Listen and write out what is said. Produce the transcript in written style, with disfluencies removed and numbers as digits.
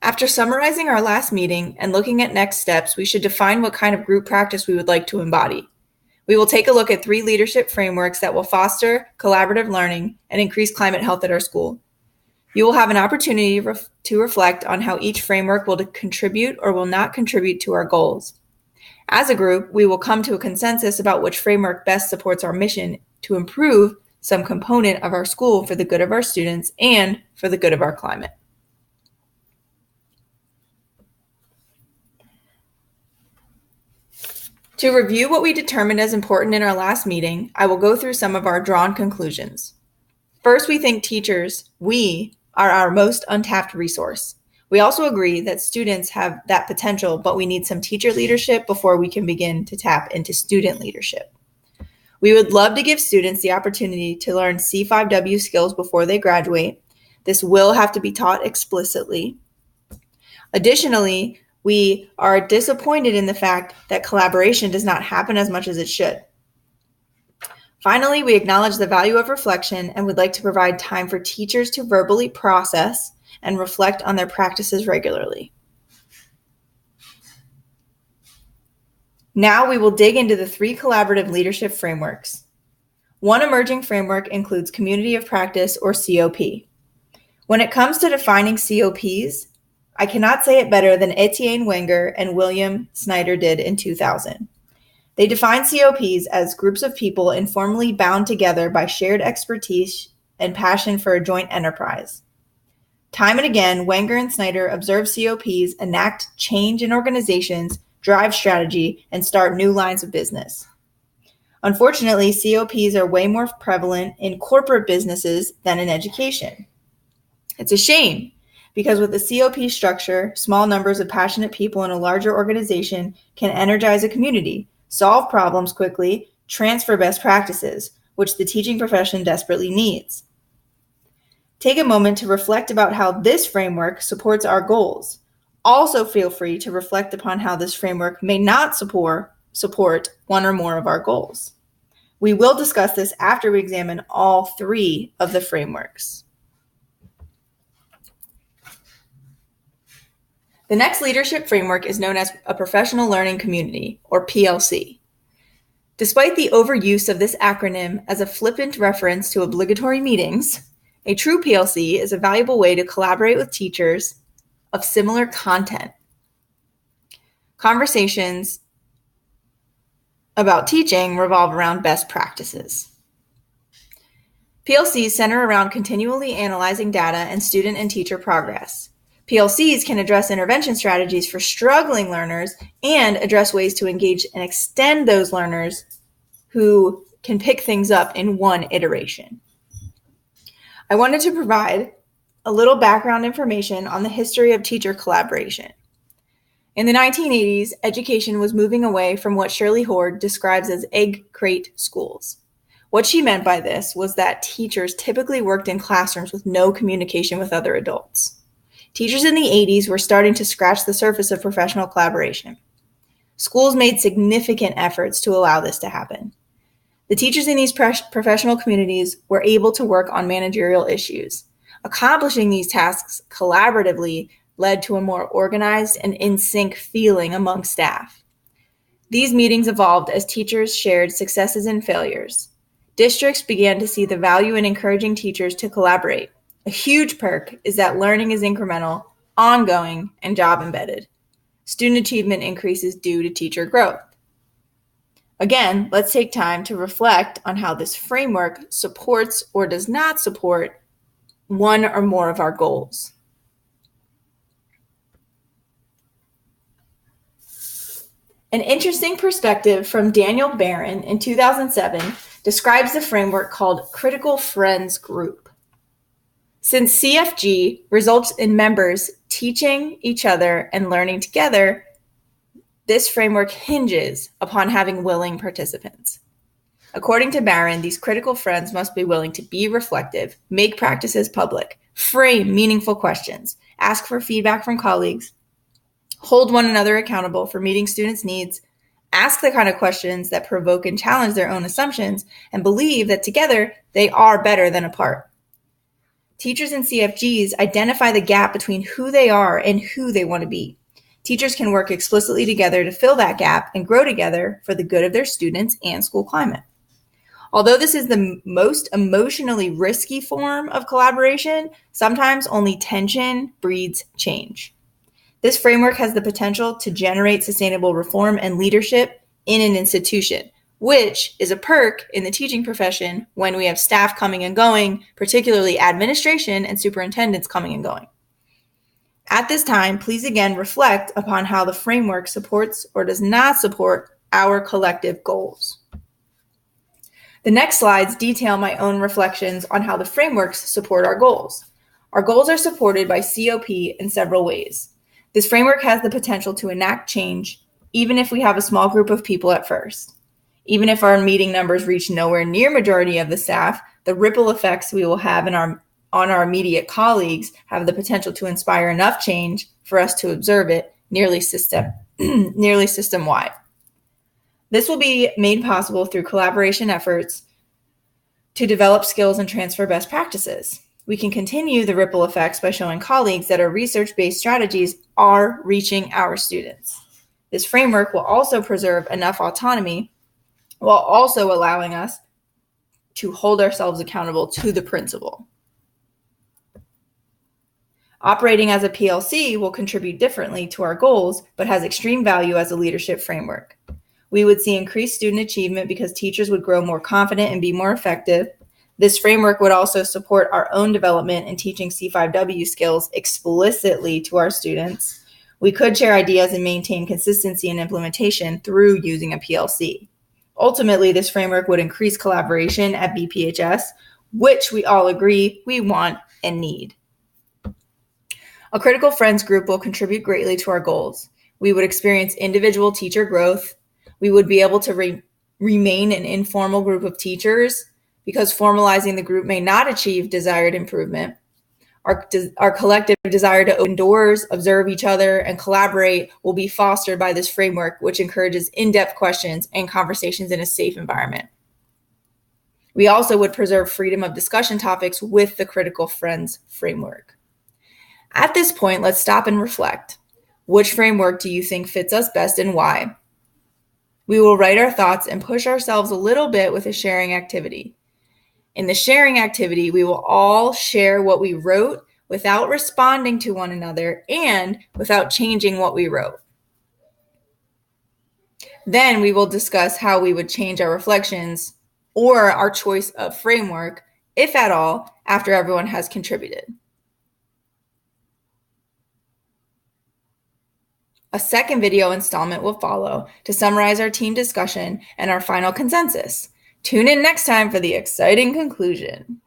After summarizing our last meeting and looking at next steps, we should define what kind of group practice we would like to embody. We will take a look at 3 leadership frameworks that will foster collaborative learning and increase climate health at our school. You will have an opportunity to reflect on how each framework will contribute or will not contribute to our goals. As a group, we will come to a consensus about which framework best supports our mission to improve some component of our school for the good of our students and for the good of our climate. To review what we determined as important in our last meeting, I will go through some of our drawn conclusions. First, we think teachers, are our most untapped resource. We also agree that students have that potential, but we need some teacher leadership before we can begin to tap into student leadership. We would love to give students the opportunity to learn C5W skills before they graduate. This will have to be taught explicitly. Additionally, we are disappointed in the fact that collaboration does not happen as much as it should. Finally, we acknowledge the value of reflection and would like to provide time for teachers to verbally process and reflect on their practices regularly. Now we will dig into the 3 collaborative leadership frameworks. One emerging framework includes Community of Practice, or COP. When it comes to defining COPs, I cannot say it better than Etienne Wenger and William Snyder did in 2000. They define COPs as groups of people informally bound together by shared expertise and passion for a joint enterprise. Time and again, Wenger and Snyder observe COPs enact change in organizations, drive strategy, and start new lines of business. Unfortunately, COPs are way more prevalent in corporate businesses than in education. It's a shame, because with a COP structure, small numbers of passionate people in a larger organization can energize a community, solve problems quickly, transfer best practices, which the teaching profession desperately needs. Take a moment to reflect about how this framework supports our goals. Also feel free to reflect upon how this framework may not support one or more of our goals. We will discuss this after we examine all 3 of the frameworks. The next leadership framework is known as a Professional Learning Community, or PLC. Despite the overuse of this acronym as a flippant reference to obligatory meetings, a true PLC is a valuable way to collaborate with teachers of similar content. Conversations about teaching revolve around best practices. PLCs center around continually analyzing data and student and teacher progress. PLCs can address intervention strategies for struggling learners and address ways to engage and extend those learners who can pick things up in one iteration. I wanted to provide a little background information on the history of teacher collaboration. In the 1980s, education was moving away from what Shirley Hord describes as egg crate schools. What she meant by this was that teachers typically worked in classrooms with no communication with other adults. Teachers in the 80s were starting to scratch the surface of professional collaboration. Schools made significant efforts to allow this to happen. The teachers in these professional communities were able to work on managerial issues. Accomplishing these tasks collaboratively led to a more organized and in sync feeling among staff. These meetings evolved as teachers shared successes and failures. Districts began to see the value in encouraging teachers to collaborate. A huge perk is that learning is incremental, ongoing, and job embedded. Student achievement increases due to teacher growth. Again, let's take time to reflect on how this framework supports or does not support one or more of our goals. An interesting perspective from Daniel Barron in 2007 describes the framework called Critical Friends Group. Since CFG results in members teaching each other and learning together, this framework hinges upon having willing participants. According to Barron, these critical friends must be willing to be reflective, make practices public, frame meaningful questions, ask for feedback from colleagues, hold one another accountable for meeting students' needs, ask the kind of questions that provoke and challenge their own assumptions, and believe that together they are better than apart. Teachers and CFGs identify the gap between who they are and who they want to be. Teachers can work explicitly together to fill that gap and grow together for the good of their students and school climate. Although this is the most emotionally risky form of collaboration, sometimes only tension breeds change. This framework has the potential to generate sustainable reform and leadership in an institution, which is a perk in the teaching profession when we have staff coming and going, particularly administration and superintendents coming and going. At this time, please again reflect upon how the framework supports or does not support our collective goals. The next slides detail my own reflections on how the frameworks support our goals. Our goals are supported by COP in several ways. This framework has the potential to enact change, even if we have a small group of people at first. Even if our meeting numbers reach nowhere near majority of the staff, the ripple effects we will have on our immediate colleagues have the potential to inspire enough change for us to observe it nearly system-wide. This will be made possible through collaboration efforts to develop skills and transfer best practices. We can continue the ripple effects by showing colleagues that our research-based strategies are reaching our students. This framework will also preserve enough autonomy while also allowing us to hold ourselves accountable to the principal. Operating as a PLC will contribute differently to our goals, but has extreme value as a leadership framework. We would see increased student achievement because teachers would grow more confident and be more effective. This framework would also support our own development in teaching C5W skills explicitly to our students. We could share ideas and maintain consistency in implementation through using a PLC. Ultimately, this framework would increase collaboration at BPHS, which we all agree we want and need. A critical friends group will contribute greatly to our goals. We would experience individual teacher growth. We would be able to remain an informal group of teachers because formalizing the group may not achieve desired improvement. Our collective desire to open doors, observe each other, and collaborate will be fostered by this framework, which encourages in-depth questions and conversations in a safe environment. We also would preserve freedom of discussion topics with the Critical Friends framework. At this point, let's stop and reflect. Which framework do you think fits us best and why? We will write our thoughts and push ourselves a little bit with a sharing activity. In the sharing activity, we will all share what we wrote without responding to one another and without changing what we wrote. Then we will discuss how we would change our reflections or our choice of framework, if at all, after everyone has contributed. A second video installment will follow to summarize our team discussion and our final consensus. Tune in next time for the exciting conclusion.